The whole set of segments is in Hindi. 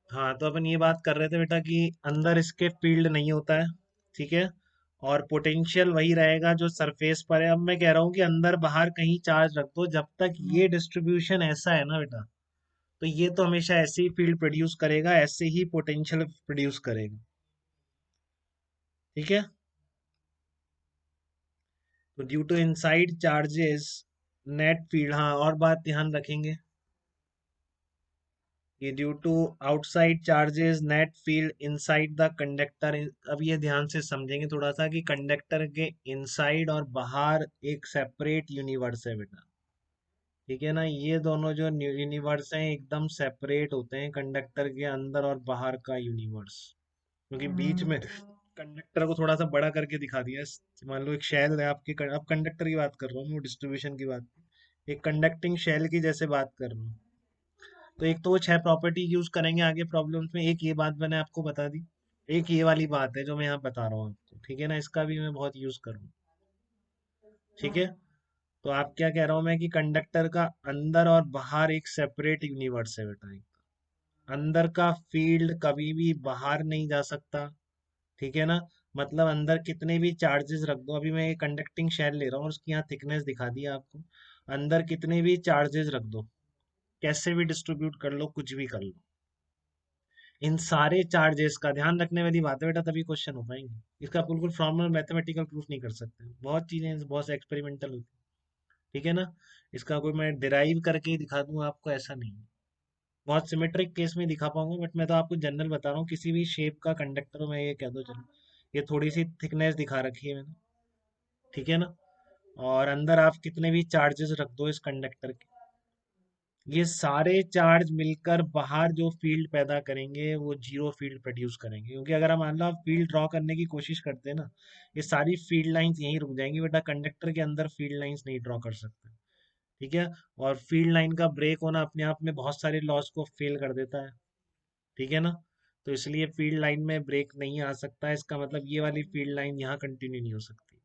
हाँ, तो अपन ये बात कर रहे थे बेटा कि अंदर इसके फील्ड नहीं होता है। ठीक है। और पोटेंशियल वही रहेगा जो सरफेस पर है। अब मैं कह रहा हूँ कि अंदर बाहर कहीं चार्ज रख दो, जब तक ये डिस्ट्रीब्यूशन ऐसा है ना बेटा, तो ये तो हमेशा ऐसे ही फील्ड प्रोड्यूस करेगा, ऐसे ही पोटेंशियल प्रोड्यूस करेगा। ठीक है। तो due to inside charges net field, हाँ और बात ध्यान रखेंगे कि due to outside charges net field inside the conductor. अब ये ध्यान से समझेंगे थोड़ा सा कि कंडक्टर के इनसाइड और बाहर एक सेपरेट यूनिवर्स है बेटा। ठीक है ना, ये दोनों जो यूनिवर्स हैं एकदम सेपरेट होते हैं, कंडक्टर के अंदर और बाहर का यूनिवर्स। क्योंकि बीच में कंडक्टर को थोड़ा सा बड़ा करके दिखा दिया मान लो एक शेल है आपकी, अब कंडक्टर की बात कर रहा हूँ मैं, डिस्ट्रीब्यूशन की बात, एक कंडक्टिंग शेल की जैसे बात कर रहा हूँ। तो एक तो वो 6 प्रॉपर्टी यूज करेंगे आगे प्रॉब्लम्स में, एक ये बात मैंने आपको बता दी, एक ये वाली बात है जो मैं यहाँ बता रहा हूँ आपको। ठीक है ना, इसका भी मैं बहुत यूज करूँ। ठीक है। तो आप क्या कह रहा हूँ मैं कि कंडक्टर का अंदर और बाहर एक सेपरेट यूनिवर्स है बेटा। अंदर का फील्ड कभी भी बाहर नहीं जा सकता। ठीक है ना, मतलब अंदर कितने भी चार्जेस रख दो, अभी मैं ये कंडक्टिंग शेल ले रहा हूँ और उसकी यहाँ थिकनेस दिखा दिया आपको। अंदर कितने भी चार्जेस रख दो, कैसे भी डिस्ट्रीब्यूट कर लो, कुछ भी कर लो, इन सारे चार्जेस का ध्यान रखने वाली बात है बेटा, तभी क्वेश्चन हो पाएंगे। इसका बिल्कुल फॉर्मल मैथमेटिकल प्रूफ नहीं कर सकते, बहुत चीजें बहुत एक्सपेरिमेंटल होती है। ठीक है ना, इसका कोई मैं डिराइव करके ही दिखा दूं आपको, ऐसा नहीं है। बहुत सिमेट्रिक केस में दिखा पाऊंगा, बट मैं तो आपको जनरल बता रहा हूँ, किसी भी शेप का कंडक्टर हो, मैं ये कह दो चलो, ये थोड़ी सी थिकनेस दिखा रखी है मैंने। ठीक है ना, और अंदर आप कितने भी चार्जेस रख दो इस कंडक्टर के, ये सारे चार्ज मिलकर बाहर जो फील्ड पैदा करेंगे वो जीरो फील्ड प्रोड्यूस करेंगे। क्योंकि अगर हम मान लो आप फील्ड ड्रॉ करने की कोशिश करते हैं ना, ये सारी फील्ड लाइंस यहीं रुक जाएंगी बेटा, कंडक्टर के अंदर फील्ड लाइंस नहीं ड्रॉ कर सकते। ठीक है। और फील्ड लाइन का ब्रेक होना अपने आप में बहुत सारे लॉस को फेल कर देता है। ठीक है ना, तो इसलिए फील्ड लाइन में ब्रेक नहीं आ सकता है, इसका मतलब ये वाली फील्ड लाइन यहाँ कंटिन्यू नहीं हो सकती।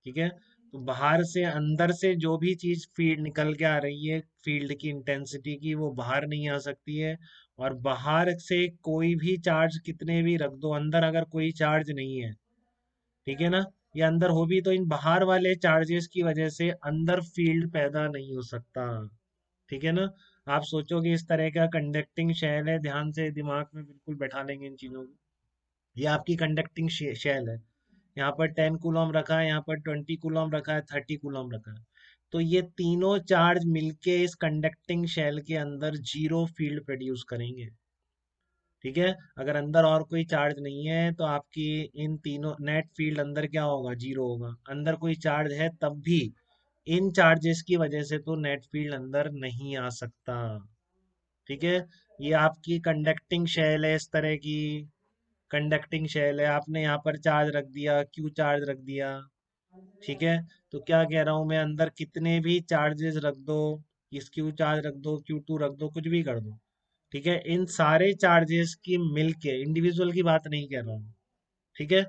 ठीक है। तो बाहर से अंदर से जो भी चीज फील्ड निकल के आ रही है फील्ड की इंटेंसिटी की, वो बाहर नहीं आ सकती है। और बाहर से कोई भी चार्ज कितने भी रख दो, अंदर अगर कोई चार्ज नहीं है, ठीक है ना, ये अंदर हो भी तो इन बाहर वाले चार्जेस की वजह से अंदर फील्ड पैदा नहीं हो सकता। ठीक है ना, आप सोचोगे इस तरह का कंडक्टिंग शेल है, ध्यान से दिमाग में बिल्कुल बैठा लेंगे इन चीजों को। ये आपकी कंडक्टिंग शेल है, यहाँ पर 10 कूलम रखा है, यहाँ पर 20 कूलम रखा है, 30 कूलम रखा है। तो ये तीनों चार्ज मिलके इस कंडक्टिंग शेल के अंदर जीरो फील्ड प्रोड्यूस करेंगे। ठीक है। अगर अंदर और कोई चार्ज नहीं है तो आपकी इन तीनों नेट फील्ड अंदर क्या होगा, जीरो होगा। अंदर कोई चार्ज है तब भी इन चार्जेस की वजह से तो नेट फील्ड अंदर नहीं आ सकता। ठीक है। ये आपकी कंडक्टिंग शेल है, इस तरह की कंडक्टिंग शेल है, आपने यहाँ पर चार्ज रख दिया, क्यू चार्ज रख दिया। ठीक है। तो क्या कह रहा हूं मैं, अंदर कितने भी चार्जेस रख दो, इस क्यू चार्ज रख दो, Q2 रख दो, कुछ भी कर दो। ठीक है, इन सारे चार्जेस की मिलके, इंडिविजुअल की बात नहीं कर रहा हूँ। ठीक है,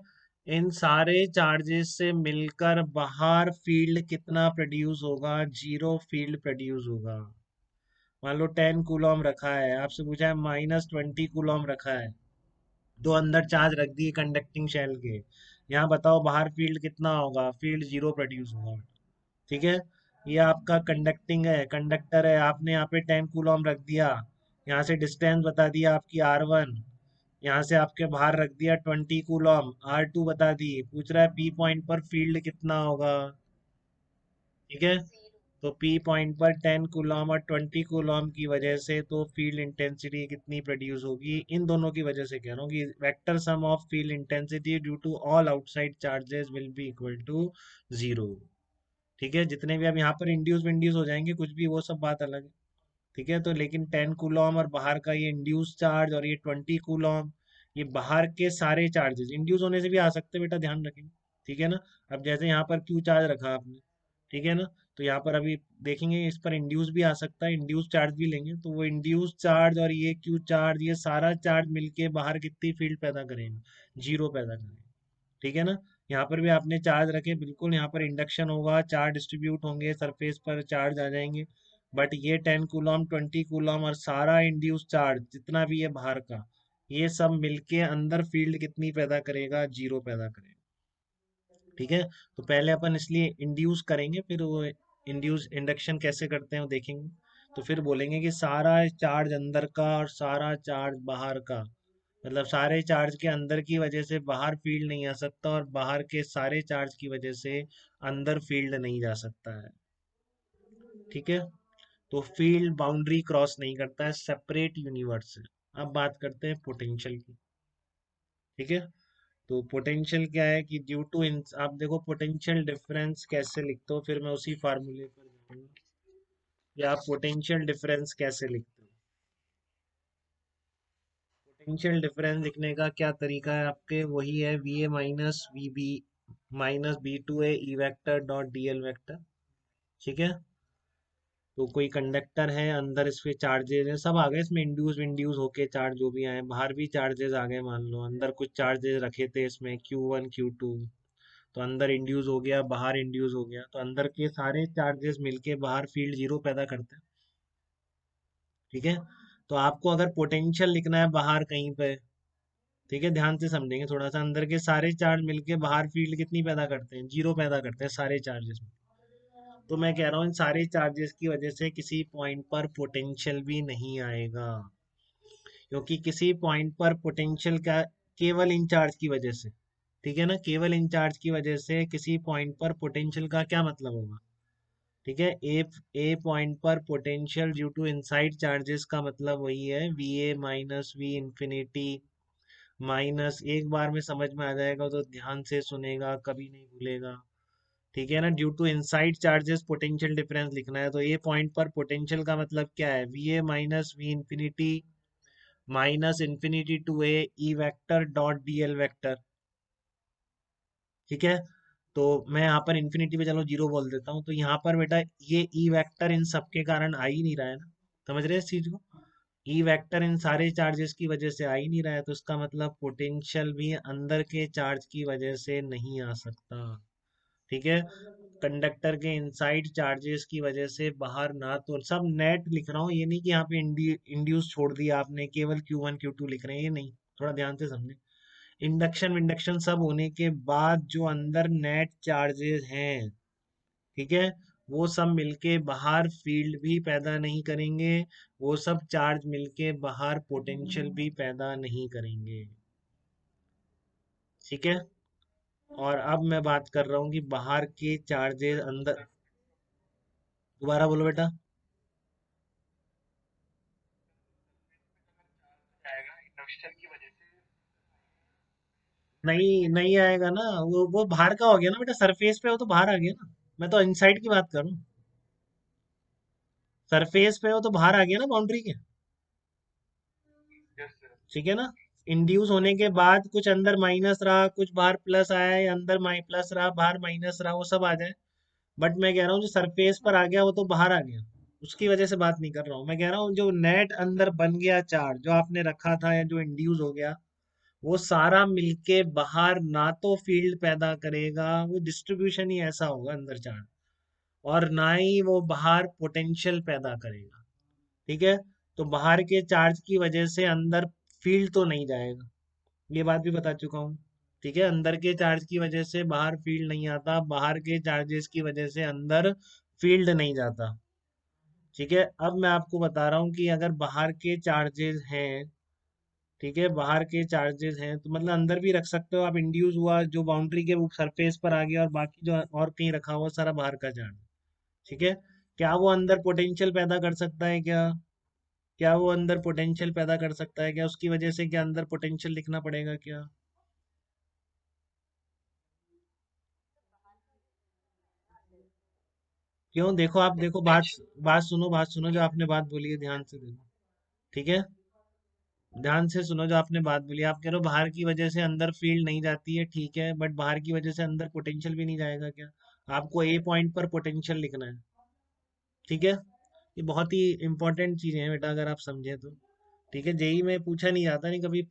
इन सारे चार्जेस से मिलकर बाहर फील्ड कितना प्रोड्यूस होगा, जीरो फील्ड प्रोड्यूस होगा। मान लो 10 कूलम रखा है, आपसे पूछा है -20 कूलम रखा है, दो अंदर चार्ज रख दिए कंडक्टिंग शेल के, यहाँ बताओ बाहर फील्ड कितना होगा, फील्ड जीरो प्रोड्यूस होगा। ठीक है। ये आपका कंडक्टिंग है, कंडक्टर है, आपने यहाँ पे 10 कूलम रख दिया, यहाँ से डिस्टेंस बता दिया आपकी R1, यहाँ से आपके बाहर रख दिया 20 कूलम, R2 बता दी, पूछ रहा है पी पॉइंट पर फील्ड कितना होगा। ठीक है। तो पी पॉइंट पर 10 कूलम और 20 कूलम की वजह से तो फील्ड इंटेंसिटी कितनी प्रोड्यूस होगी, इन दोनों की वजह से कह रहा हूँ कि vector sum of field intensity due to all outside charges will be equal to zero. ठीक है, जितने भी अब यहाँ पर इंड्यूस विंड्यूस हो जाएंगे कुछ भी, वो सब बात अलग है। ठीक है, तो लेकिन 10 कूलम और बाहर का ये इंड्यूस चार्ज और ये 20 कूलम, ये बाहर के सारे चार्जेस इंड्यूस होने से भी आ सकते हैं बेटा, ध्यान रखें। ठीक है ना, अब जैसे यहाँ पर क्यू चार्ज रखा आपने, ठीक है ना, तो यहाँ पर अभी देखेंगे इस पर इंड्यूस भी आ सकता है, इंड्यूस चार्ज भी लेंगे, तो वो इंड्यूस चार्ज और ये क्यू चार्ज, ये सारा चार्ज मिलके बाहर कितनी फील्ड पैदा करेंगे, जीरो पैदा करेंगे। ठीक है ना, यहाँ पर भी आपने चार्ज रखे, बिल्कुल यहाँ पर इंडक्शन होगा, चार्ज डिस्ट्रीब्यूट होंगे, सरफेस पर चार्ज आ जाएंगे, बट ये 10 कूलम 20 कूलम और सारा इंड्यूस चार्ज जितना भी है बाहर का, ये सब मिलके अंदर फील्ड कितनी पैदा करेगा? जीरो पैदा करेगा। ठीक है। तो पहले अपन इसलिए इंड्यूस करेंगे, फिर वो इंड्यूस इंडक्शन कैसे करते हैं वो देखेंगे। तो फिर बोलेंगे कि सारा चार्ज अंदर का और सारा चार्ज बाहर का, मतलब सारे चार्ज के अंदर की वजह से बाहर फील्ड नहीं आ सकता, और बाहर के सारे चार्ज की वजह से अंदर फील्ड नहीं जा सकता है। ठीक है। तो फील्ड बाउंड्री क्रॉस नहीं करता है, सेपरेट यूनिवर्स है। अब बात करते हैं पोटेंशियल की। ठीक है। तो पोटेंशियल क्या है कि ड्यू टू इन, आप देखो पोटेंशियल डिफरेंस कैसे लिखते हो, फिर मैं उसी फार्मूले पर जाऊंगा कि आप पोटेंशियल डिफरेंस कैसे लिखते हो। पोटेंशियल डिफरेंस लिखने का क्या तरीका है आपके? वही है V A minus V B minus B to A E vector dot D L vector. ठीक है। तो कोई कंडक्टर है, अंदर इसमें चार्जेस हैं, सब आ गए इसमें, इंड्यूस विंड्यूस होके चार्ज जो भी आए, बाहर भी चार्जेस आ गए, मान लो अंदर कुछ चार्जेस रखे थे इसमें Q1 Q2, तो अंदर इंड्यूस हो गया, बाहर इंड्यूस हो गया, तो अंदर के सारे चार्जेस मिलके बाहर फील्ड जीरो पैदा करते हैं। ठीक है। तो आपको अगर पोटेंशियल लिखना है बाहर कहीं पे, ठीक है, ध्यान से समझेंगे थोड़ा सा, अंदर के सारे चार्ज मिलके बाहर फील्ड कितनी पैदा करते हैं? जीरो पैदा करते हैं सारे चार्जेस में। तो मैं कह रहा हूँ इन सारे चार्जेस की वजह से किसी पॉइंट पर पोटेंशियल भी नहीं आएगा, क्योंकि किसी पॉइंट पर पोटेंशियल का केवल इंचार्ज की वजह से, ठीक है ना, केवल इंचार्ज की वजह से किसी पॉइंट पर पोटेंशियल का क्या मतलब होगा? ठीक है। ए पॉइंट पर potential due to inside charges का मतलब वही है V A minus V infinity minus, एक बार में समझ में आ जाएगा तो ध्यान से सुनेगा, कभी नहीं भूलेगा। ठीक है ना, due to inside charges potential difference लिखना है, तो ए पॉइंट पर पोटेंशियल का मतलब क्या है? V A minus V infinity minus infinity to A E vector dot D L vector. ठीक है। तो मैं यहाँ पर इन्फिनिटी पे चलो जीरो बोल देता हूँ, तो यहाँ पर बेटा ये ई वेक्टर इन सब के कारण आ ही नहीं रहा है ना, समझ रहे हैं इस चीज को? ई वेक्टर इन सारे चार्जेस की वजह से आ ही नहीं रहा है, तो इसका मतलब पोटेंशियल भी अंदर के चार्ज की वजह से नहीं आ सकता। ठीक है। कंडक्टर के इनसाइड चार्जेस की वजह से बाहर ना, तो सब नेट लिख रहा हूँ, ये नहीं कि यहाँ पे इंड्यूस छोड़ दिया आपने, केवल Q1 Q2 लिख रहे हैं, ये नहीं, थोड़ा ध्यान से समझे। इंडक्शन विंडक्शन सब होने के बाद जो अंदर नेट चार्जेस हैं, ठीक है, वो सब मिलके बाहर फील्ड भी पैदा नहीं करेंगे, वो सब चार्ज मिलके बाहर पोटेंशियल भी पैदा नहीं करेंगे। ठीक है। और अब मैं बात कर रहा हूँ कि बाहर के चार्जेस अंदर, दोबारा बोलो बेटा। नहीं नहीं आएगा ना, वो बाहर का हो गया ना बेटा, सरफेस पे हो तो बाहर आ गया ना, मैं तो इनसाइड की बात कर रहा हूँ। सरफेस पे हो तो बाहर आ गया ना बाउंड्री के। ठीक है ना। इंड्यूस होने के बाद कुछ अंदर माइनस रहा, कुछ बाहर प्लस आया, या अंदर प्लस रहा बाहर माइनस रहा, वो सब आ जाए। बट मैं कह रहा हूँ जो सरफेस पर आ गया वो तो बाहर आ गया, उसकी वजह से बात नहीं कर रहा हूँ, मैं कह रहा हूँ जो नेट अंदर बन गया चार्ज जो आपने रखा था, या जो इंड्यूस हो गया, वो सारा मिलके बाहर ना तो फील्ड पैदा करेगा, वो डिस्ट्रीब्यूशन ही ऐसा होगा अंदर चार्ज, और ना ही वो बाहर पोटेंशियल पैदा करेगा। ठीक है। तो बाहर के चार्ज की वजह से अंदर फील्ड तो नहीं जाएगा, ये बात भी बता चुका हूँ। ठीक है। अंदर के चार्ज की वजह से बाहर फील्ड नहीं आता, बाहर के चार्जेस की वजह से अंदर फील्ड नहीं जाता। ठीक है। अब मैं आपको बता रहा हूँ कि अगर बाहर के चार्जेस हैं, ठीक है, बाहर के चार्जेस हैं, तो मतलब अंदर भी रख सकते हो आप, इंड्यूस हुआ जो बाउंड्री के सरफेस पर आ गया, और बाकी जो और कहीं रखा हुआ सारा बाहर का चार्ज। ठीक है। क्या वो अंदर पोटेंशियल पैदा कर सकता है क्या? क्या वो अंदर पोटेंशियल पैदा कर सकता है क्या? उसकी वजह से क्या अंदर पोटेंशियल लिखना पड़ेगा क्या? क्यों? देखो आप देखो, बात सुनो, जो आपने बात बोली है ध्यान से देखो। ठीक है। ध्यान से सुनो जो आपने बात बोली, आप कह रहे हो बाहर की वजह से अंदर फील्ड नहीं जाती है, ठीक है, बट बाहर की वजह से अंदर पोटेंशियल भी नहीं जाएगा क्या? आपको ए पॉइंट पर पोटेंशियल लिखना है। ठीक है। ये बहुत ही इंपॉर्टेंट चीजें हैं बेटा, अगर आप समझे तो। ठीक है। जेई में पूछा नहीं जाता, नहीं कभी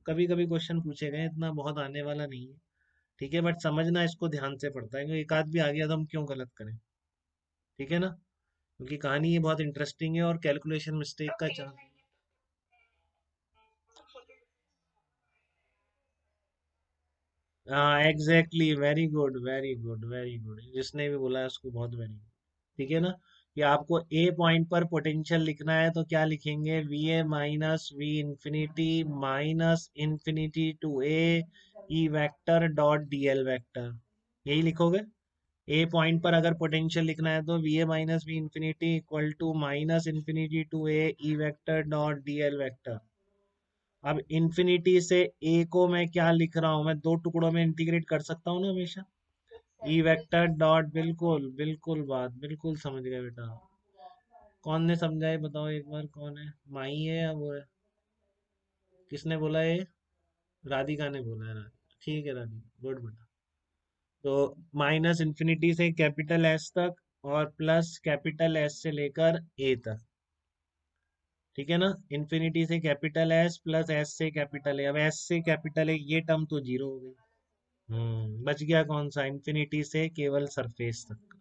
कभी कभी क्वेश्चन पूछे गए, इतना बहुत आने वाला नहीं है। ठीक है। बट समझना इसको ध्यान से पड़ता है, क्योंकि एक आध भी आ गया तो हम क्यों गलत करें। ठीक है ना। क्योंकि कहानी ये बहुत इंटरेस्टिंग है और कैलकुलेशन मिस्टेक का चांस। हाँ exactly, very good very good very good, जिसने भी बोला है उसको बहुत वेरी गुड। ठीक है ना, कि आपको ए पॉइंट पर पोटेंशियल लिखना है तो क्या लिखेंगे, V A minus V infinity minus infinity to A E vector dot D L vector, यही लिखोगे। ए पॉइंट पर अगर पोटेंशियल लिखना है तो V A minus V infinity equal to minus infinity to A E vector dot D L vector. अब इंफिनिटी से ए को मैं क्या लिख रहा हूँ, मैं दो टुकड़ों में इंटीग्रेट कर सकता हूँ ना हमेशा। ई वेक्टर डॉट, बिल्कुल बिल्कुल बात बिल्कुल समझ गए बेटा। कौन ने समझा है बताओ एक बार, कौन है, माही है या वो है, किसने बोला ये, राधिका ने बोला है, राधिका, ठीक है राधिका, गुड बेटा। तो माइनस इंफिनिटी से कैपिटल एस तक और प्लस कैपिटल एस से लेकर ए तक, ठीक है ना। इंफिनिटी से कैपिटल एस प्लस एस से कैपिटल ए, अब एस से कैपिटल ए ये टर्म तो जीरो हो गई। बच गया कौन सा, इंफिनिटी से केवल सरफेस तक।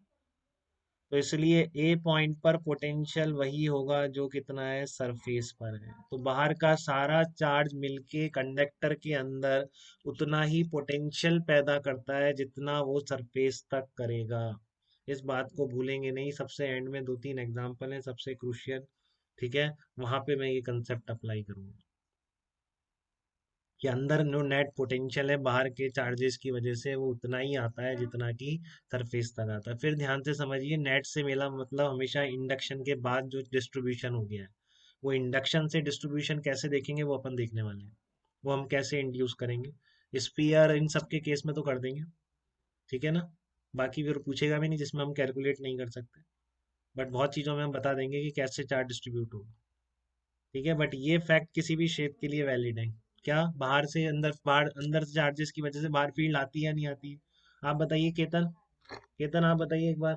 तो इसलिए ए पॉइंट पर पोटेंशियल वही होगा जो कितना है, सरफेस पर है। तो बाहर का सारा चार्ज मिलके कंडक्टर के अंदर उतना ही पोटेंशियल पैदा करता है जितना वो सरफेस तक करेगा। इस बात को भूलेंगे नहीं, सबसे एंड में दो तीन एग्जांपल हैं सबसे क्रूशियल, ठीक है, वहां पे मैं ये कंसेप्ट अप्लाई करूंगा कि अंदर जो नेट पोटेंशियल है बाहर के चार्जेस की वजह से वो उतना ही आता है जितना कि सरफेस तक आता है। फिर ध्यान से समझिए, नेट से मेरा मतलब हमेशा इंडक्शन के बाद जो डिस्ट्रीब्यूशन हो गया है, वो इंडक्शन से डिस्ट्रीब्यूशन कैसे देखेंगे वो अपन देखने वाले हैं। वो हम कैसे इंड्यूस करेंगे, स्पीयर इन सब के केस में तो कर देंगे, ठीक है ना। बाकी फिर पूछेगा भी नहीं जिसमें हम कैलकुलेट नहीं कर सकते, बट बहुत चीज़ों में हम बता देंगे कि कैसे चार्ज डिस्ट्रीब्यूट होगा। ठीक है, बट ये फैक्ट किसी भी शेप के लिए वैलिड है। क्या बाहर से अंदर, बाहर अंदर से चार्जेस की वजह से बाहर फील्ड आती है या नहीं आती है। आप बताइए केतन, केतन आप बताइए एक बार,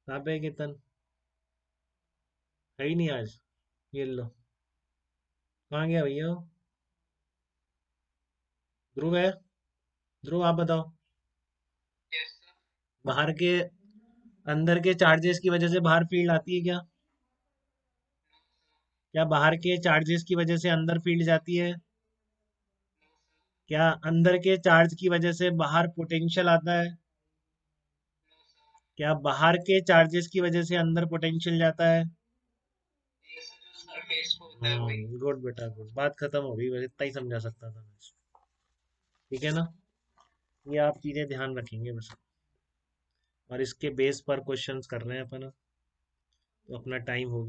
कहाँ पे है केतन, है ही नहीं आज, ये लो, कहाँ गया भैया वो? ध्रुव है, ध्रुव आप बताओ, बाहर के, अंदर के चार्जेस की वजह से बाहर फील्ड आती है क्या, क्या बाहर के चार्जेस की वजह से अंदर फील्ड जाती है, क्या अंदर के चार्ज की वजह से बाहर पोटेंशियल आता है, क्या बाहर के चार्जेस की वजह से अंदर पोटेंशियल जाता है। गुड बेटा गुड, बात खत्म हो गई, बस इतना ही समझा सकता था मैं। ठीक है ना, ये आप चीजें ध्यान रखेंगे बस, और इसके बेस पर क्वेश्चंस कर रहे हैं अपन, तो अपना टाइम हो गया।